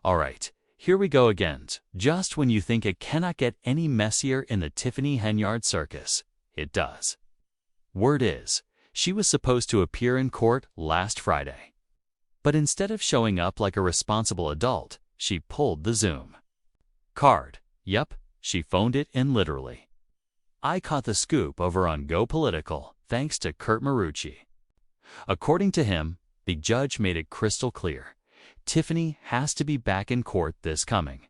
All right, here we go again. Just when you think it cannot get any messier in the Tiffany Henyard circus, it does. Word is, she was supposed to appear in court last Friday. But instead of showing up like a responsible adult, she pulled the Zoom card. Yep, she phoned it in literally. I caught the scoop over on Go Political, thanks to Kurt Marucci. According to him, the judge made it crystal clear. Tiffany has to be back in court this coming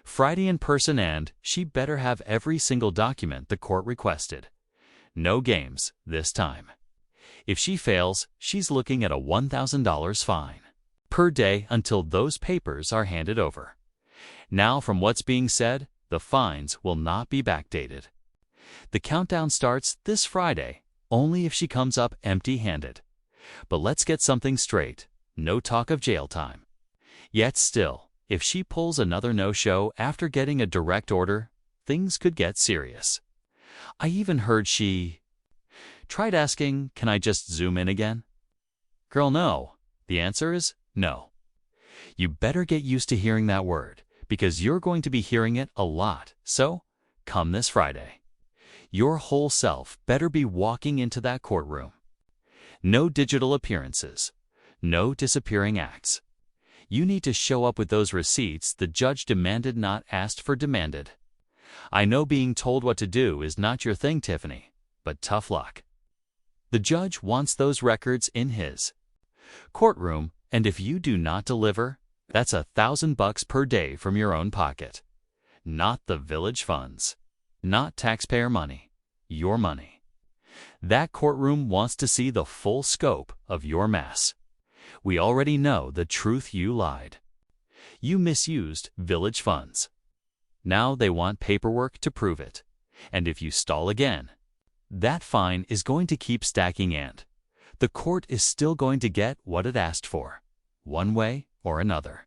Friday in person, and she better have every single document the court requested. No games this time. If she fails, she's looking at a $1,000 fine per day until those papers are handed over. Now, from what's being said, the fines will not be backdated. The countdown starts this Friday, only if she comes up empty-handed. But let's get something straight. No talk of jail time. Yet still, if she pulls another no-show after getting a direct order, things could get serious. I even heard she tried asking, "Can I just zoom in again?" Girl, no. The answer is no. You better get used to hearing that word, because you're going to be hearing it a lot. So, come this Friday. Your whole self better be walking into that courtroom. No digital appearances. No disappearing acts. You need to show up with those receipts the judge demanded, not asked for demanded. I know being told what to do is not your thing, Tiffany, but tough luck. The judge wants those records in his courtroom, and if you do not deliver, that's $1,000 per day from your own pocket. Not the village funds. Not taxpayer money. Your money. That courtroom wants to see the full scope of your mess. We already know the truth. You lied. You misused village funds. Now they want paperwork to prove it. And if you stall again, that fine is going to keep stacking, and the court is still going to get what it asked for, one way or another.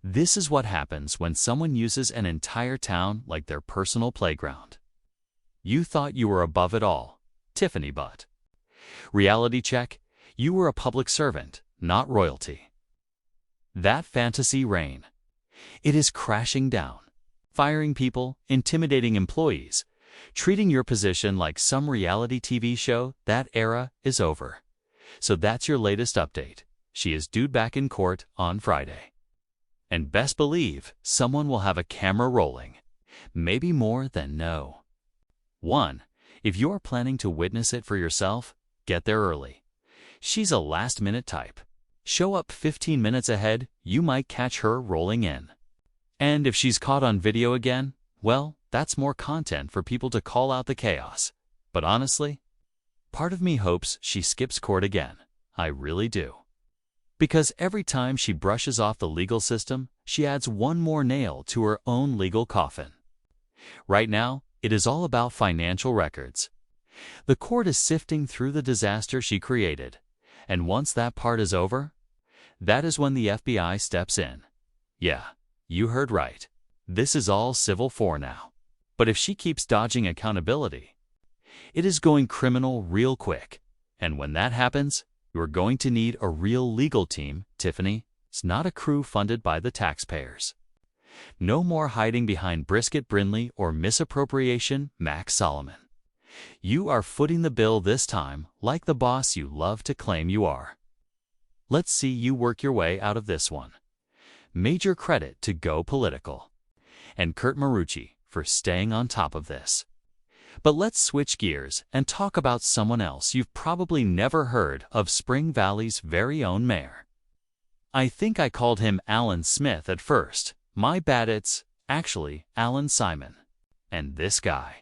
This is what happens when someone uses an entire town like their personal playground. You thought you were above it all, Tiffany, but reality check, you were a public servant, not royalty. That fantasy reign, it is crashing down. Firing people, intimidating employees, treating your position like some reality TV show, that era is over. So that's your latest update. She is due back in court on Friday. And best believe someone will have a camera rolling. Maybe more than no. 1. If you're planning to witness it for yourself, get there early. She's a last-minute type. Show up 15 minutes ahead, you might catch her rolling in. And if she's caught on video again, well, that's more content for people to call out the chaos. But honestly, part of me hopes she skips court again. I really do. Because every time she brushes off the legal system, she adds one more nail to her own legal coffin. Right now, it is all about financial records. The court is sifting through the disaster she created. And once that part is over, that is when the FBI steps in. Yeah, you heard right. This is all civil for now. But if she keeps dodging accountability, it is going criminal real quick. And when that happens, you're going to need a real legal team, Tiffany. It's not a crew funded by the taxpayers. No more hiding behind Brisket Brindley or misappropriation, Max Solomon. You are footing the bill this time, like the boss you love to claim you are. Let's see you work your way out of this one. Major credit to Go Political and Kurt Marucci for staying on top of this. But let's switch gears and talk about someone else you've probably never heard of, Spring Valley's very own mayor. I think I called him Alan Smith at first. My bad, it's actually Alan Simon. And this guy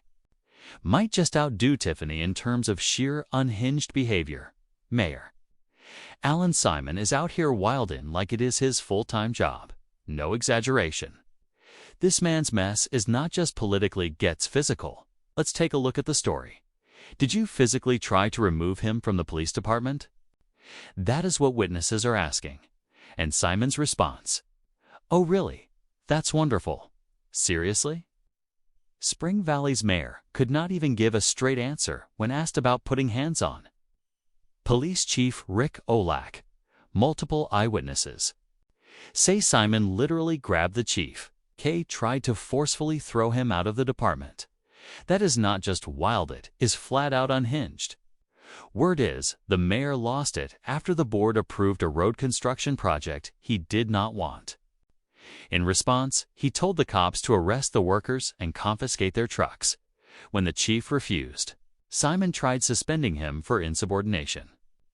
might just outdo Tiffany in terms of sheer unhinged behavior. Mayor Alan Simon is out here wildin' like it is his full-time job. No exaggeration. This man's mess is not just politically, gets physical. Let's take a look at the story. Did you physically try to remove him from the police department? That is what witnesses are asking. And Simon's response: "Oh really? That's wonderful. Seriously?" Spring Valley's mayor could not even give a straight answer when asked about putting hands on Police Chief Rick Olak. Multiple eyewitnesses. Say Simon literally grabbed the chief. Kay tried to forcefully throw him out of the department. That is not just wild, it is flat out unhinged. Word is, the mayor lost it after the board approved a road construction project he did not want. In response, he told the cops to arrest the workers and confiscate their trucks. When the chief refused, Simon tried suspending him for insubordination.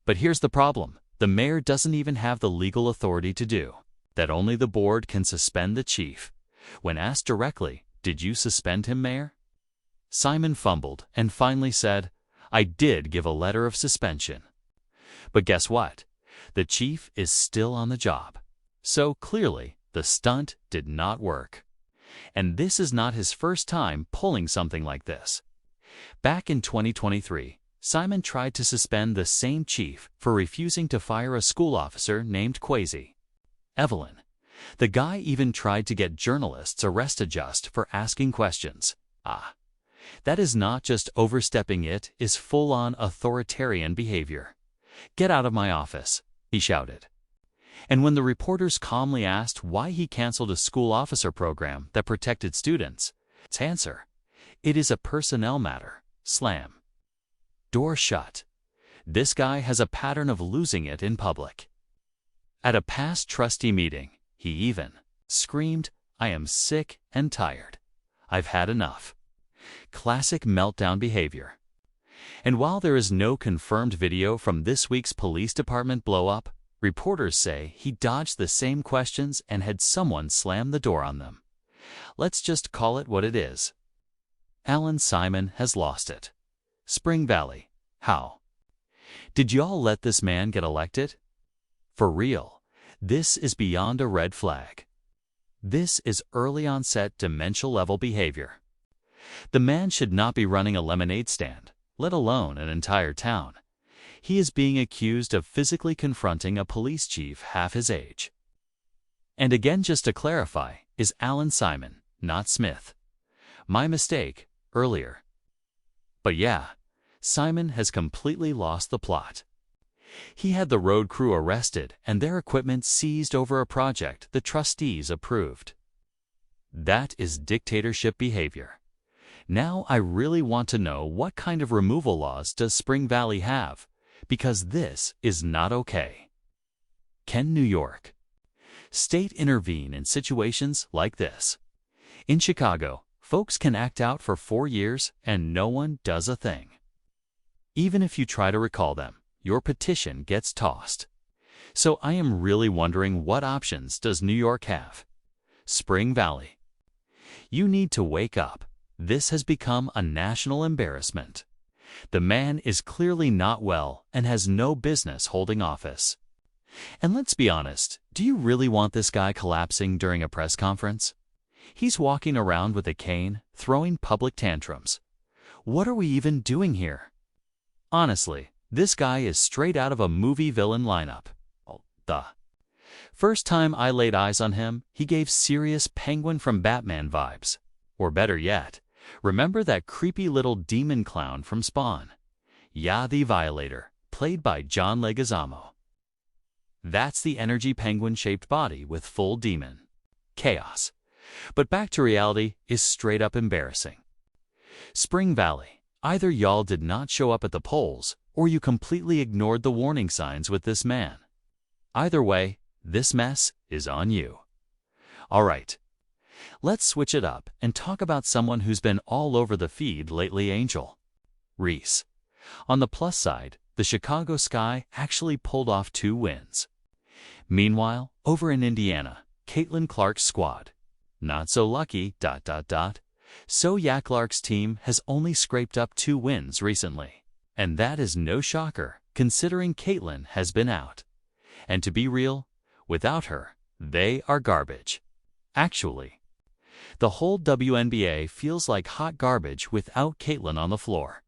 But here's the problem. The mayor doesn't even have the legal authority to do that. Only the board can suspend the chief. When asked directly, "Did you suspend him, Mayor?" Simon fumbled and finally said, "I did give a letter of suspension." But guess what? The chief is still on the job. So clearly, the stunt did not work. And this is not his first time pulling something like this. Back in 2023, Simon tried to suspend the same chief for refusing to fire a school officer named Kwesi. Evelyn. The guy even tried to get journalists arrested just for asking questions. That is not just overstepping, it is full-on authoritarian behavior. "Get out of my office," he shouted. And when the reporters calmly asked why he canceled a school officer program that protected students, his answer, "It is a personnel matter." Slam. Door shut. This guy has a pattern of losing it in public. At a past trustee meeting, he even screamed, "I am sick and tired. I've had enough." Classic meltdown behavior. And while there is no confirmed video from this week's police department blow-up, reporters say he dodged the same questions and had someone slam the door on them. Let's just call it what it is. Alan Simon has lost it. Spring Valley. How? Did y'all let this man get elected? For real, this is beyond a red flag. This is early onset dementia-level behavior. The man should not be running a lemonade stand, let alone an entire town. He is being accused of physically confronting a police chief half his age. And again, just to clarify, is Alan Simon, not Smith. My mistake, earlier. But yeah, Simon has completely lost the plot. He had the road crew arrested and their equipment seized over a project the trustees approved. That is dictatorship behavior. Now I really want to know, what kind of removal laws does Spring Valley have? Because this is not okay. Can New York State intervene in situations like this? In Chicago, folks can act out for 4 years and no one does a thing. Even if you try to recall them, your petition gets tossed. So I am really wondering, what options does New York have? Spring Valley, you need to wake up. This has become a national embarrassment. The man is clearly not well and has no business holding office. And let's be honest, do you really want this guy collapsing during a press conference? He's walking around with a cane, throwing public tantrums. What are we even doing here? Honestly, this guy is straight out of a movie villain lineup. First time I laid eyes on him, he gave serious Penguin from Batman vibes. Or better yet, remember that creepy little demon clown from Spawn? Yeah, the Violator, played by John Leguizamo. That's the energy penguin-shaped body with full demon chaos. But back to reality is straight up embarrassing. Spring Valley, either y'all did not show up at the polls, or you completely ignored the warning signs with this man. Either way, this mess is on you. All right, let's switch it up and talk about someone who's been all over the feed lately, Angel Reese. On the plus side, the Chicago Sky actually pulled off 2 wins. Meanwhile, over in Indiana, Caitlin Clark's squad, not so lucky, ... So Clark's team has only scraped up 2 wins recently. And that is no shocker, considering Caitlin has been out. And to be real, without her, they are garbage. Actually, the whole WNBA feels like hot garbage without Caitlin on the floor.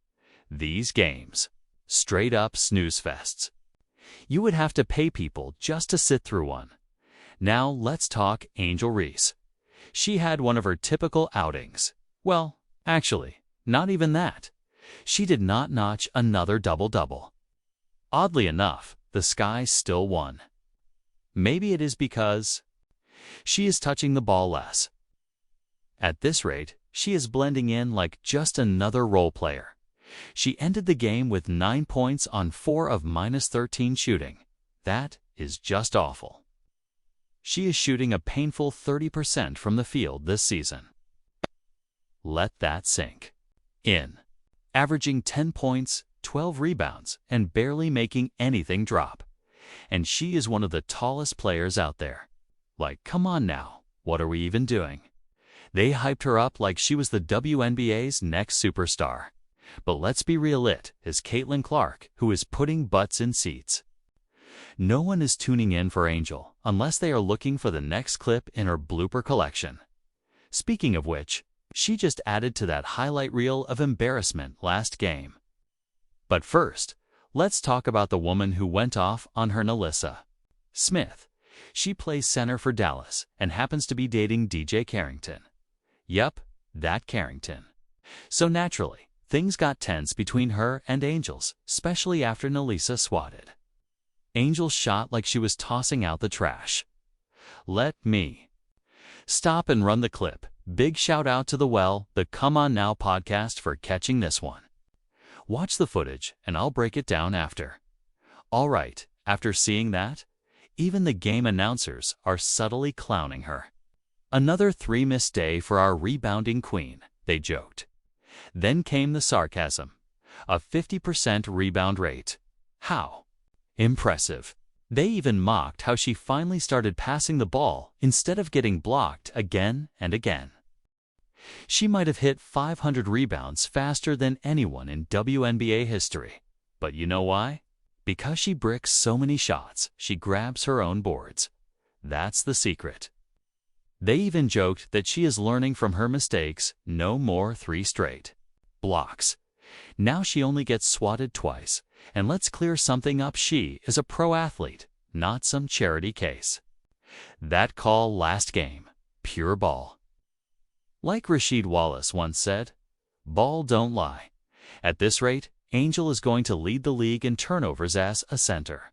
These games, straight up snooze fests. You would have to pay people just to sit through one. Now let's talk Angel Reese. She had one of her typical outings. Well, actually, not even that. She did not notch another double-double. Oddly enough, the Sky still won. Maybe it is because She is touching the ball less. At this rate, she is blending in like just another role player. She ended the game with 9 points on 4 of -13 shooting. That is just awful. She is shooting a painful 30% from the field this season. Let that sink in. Averaging 10 points, 12 rebounds, and barely making anything drop. And she is one of the tallest players out there. Like, come on now, what are we even doing? They hyped her up like she was the WNBA's next superstar. But let's be real, it is Caitlin Clark who is putting butts in seats. No one is tuning in for Angel unless they are looking for the next clip in her blooper collection. Speaking of which, she just added to that highlight reel of embarrassment last game. But first, let's talk about the woman who went off on her, Nalissa Smith. She plays center for Dallas and happens to be dating DJ Carrington. Yep, that Carrington. So naturally, things got tense between her and Angel's, especially after Nalissa swatted Angel shot like she was tossing out the trash. Let me stop and run the clip. Big shout out to the Come On Now podcast for catching this one. Watch the footage and I'll break it down after. All right, after seeing that, even the game announcers are subtly clowning her. Another 3-miss day for our rebounding queen, they joked. Then came the sarcasm. A 50% rebound rate. How impressive. They even mocked how she finally started passing the ball instead of getting blocked again and again. She might have hit 500 rebounds faster than anyone in WNBA history. But you know why? Because she bricks so many shots, she grabs her own boards. That's the secret. They even joked that she is learning from her mistakes. No more 3 straight blocks. Now she only gets swatted twice. And let's clear something up. She is a pro athlete, not some charity case. That call last game, pure ball. Like Rasheed Wallace once said, ball don't lie. At this rate, Angel is going to lead the league in turnovers as a center.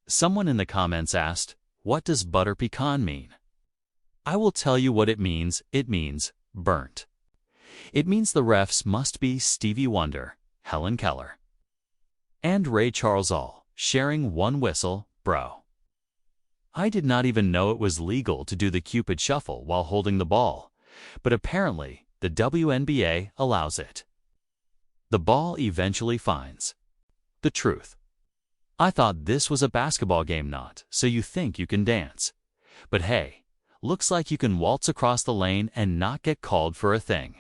Someone in the comments asked, what does butter pecan mean? I will tell you what it means. It means burnt. It means the refs must be Stevie Wonder, Helen Keller, and Ray Charles all sharing one whistle, bro. I did not even know it was legal to do the Cupid shuffle while holding the ball, but apparently the WNBA allows it. The ball eventually finds the truth. I thought this was a basketball game, not so you think you can dance. But hey, looks like you can waltz across the lane and not get called for a thing.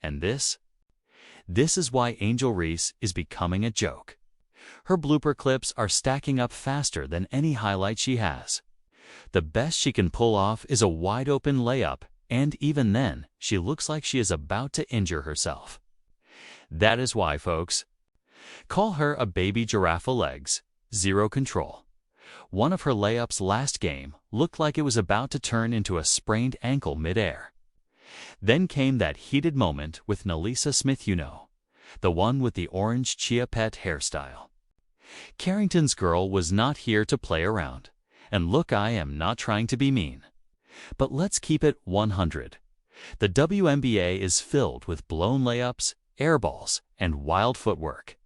And this is why Angel Reese is becoming a joke. Her blooper clips are stacking up faster than any highlight she has. The best she can pull off is a wide-open layup, and even then, she looks like she is about to injure herself. That is why, folks, call her a baby giraffe legs, zero control. One of her layups last game looked like it was about to turn into a sprained ankle midair. Then came that heated moment with Nalissa Smith, the one with the orange chia pet hairstyle. Carrington's girl was not here to play around. And look, I am not trying to be mean. But let's keep it 100. The WNBA is filled with blown layups, air balls, and wild footwork.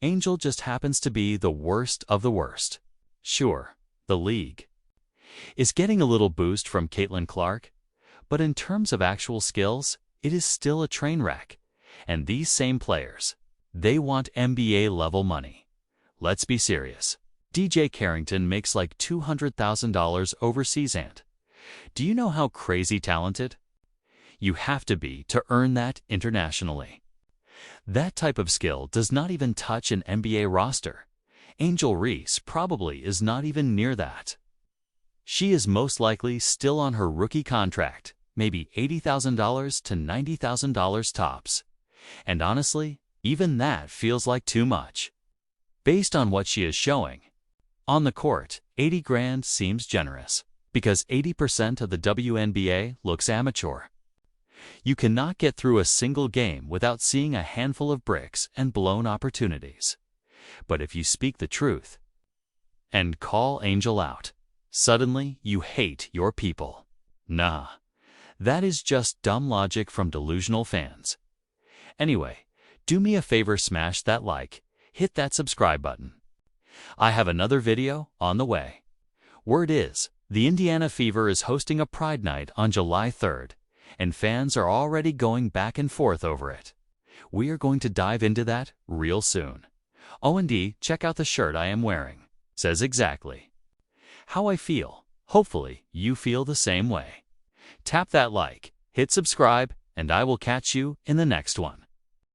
Angel just happens to be the worst of the worst. Sure, the league is getting a little boost from Caitlin Clark, but in terms of actual skills, it is still a train wreck. And these same players, they want NBA-level money. Let's be serious. DJ Carrington makes like $200,000 overseas, and do you know how crazy talented you have to be to earn that internationally? That type of skill does not even touch an NBA roster. Angel Reese probably is not even near that. She is most likely still on her rookie contract, maybe $80,000 to $90,000 tops. And honestly, even that feels like too much. Based on what she is showing on the court, 80 grand seems generous, because 80% of the WNBA looks amateur. You cannot get through a single game without seeing a handful of bricks and blown opportunities. But if you speak the truth and call Angel out, Suddenly, you hate your people. Nah, that is just dumb logic from delusional fans. Anyway, do me a favor, smash that like, hit that subscribe button. I have another video on the way. Word is, the Indiana Fever is hosting a Pride Night on July 3rd, and fans are already going back and forth over it. We are going to dive into that real soon. O&D, check out the shirt I am wearing. Says exactly how I feel. Hopefully, you feel the same way. Tap that like, hit subscribe, and I will catch you in the next one.